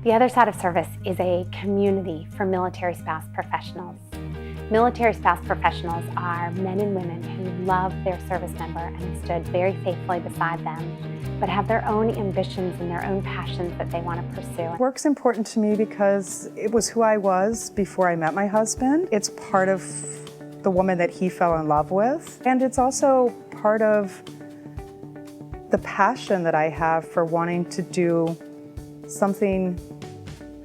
The other side of service is a community for military spouse professionals. Military spouse professionals are men and women who love their service member and stood very faithfully beside them, but have their own ambitions and their own passions that they want to pursue. Work's important to me because it was who I was before I met my husband. It's part of the woman that he fell in love with, and it's also part of the passion that I have for wanting to do something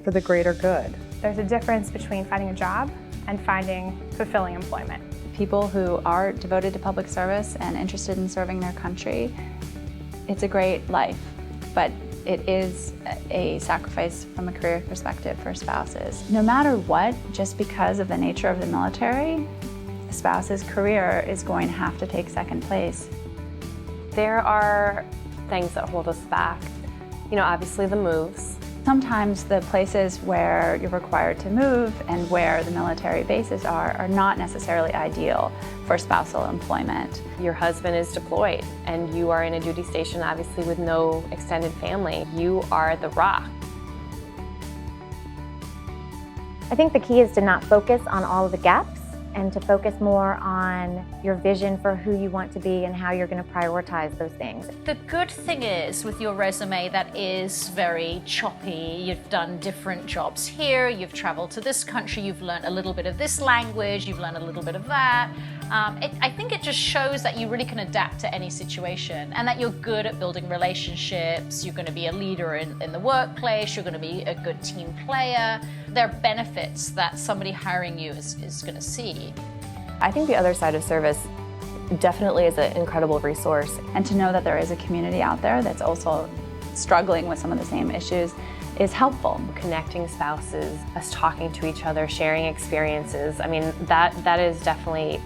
for the greater good. There's a difference between finding a job and finding fulfilling employment. People who are devoted to public service and interested in serving their country, it's a great life, but it is a sacrifice from a career perspective for spouses. No matter what, just because of the nature of the military, a spouse's career is going to have to take second place. There are things that hold us back. You know, obviously the moves. Sometimes the places where you're required to move and where the military bases are not necessarily ideal for spousal employment. Your husband is deployed and you are in a duty station, obviously with no extended family. You are the rock. I think the key is to not focus on all of the gaps and to focus more on your vision for who you want to be and how you're going to prioritize those things. The good thing is with your resume that is very choppy. You've done different jobs here, you've traveled to this country, you've learned a little bit of this language, you've learned a little bit of that. I think it just shows that you really can adapt to any situation and that you're good at building relationships, you're going to be a leader in the workplace, you're going to be a good team player. There are benefits that somebody hiring you is going to see. I think the other side of service definitely is an incredible resource. And to know that there is a community out there that's also struggling with some of the same issues is helpful. Connecting spouses, us talking to each other, sharing experiences. I mean, that is definitely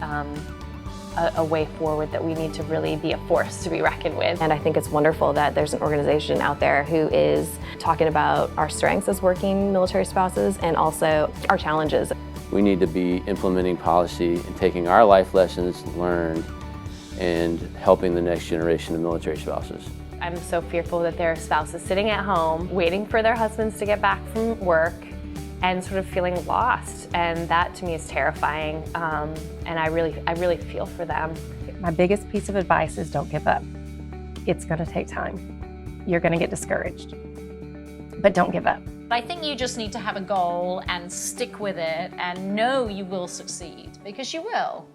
a way forward that we need to really be a force to be reckoned with. And I think it's wonderful that there's an organization out there who is talking about our strengths as working military spouses and also our challenges. We need to be implementing policy and taking our life lessons learned and helping the next generation of military spouses. I'm so fearful that there are spouses sitting at home waiting for their husbands to get back from work and sort of feeling lost, and that to me is terrifying, and I really feel for them. My biggest piece of advice is don't give up. It's going to take time. You're going to get discouraged, but don't give up. I think you just need to have a goal and stick with it and know you will succeed, because you will.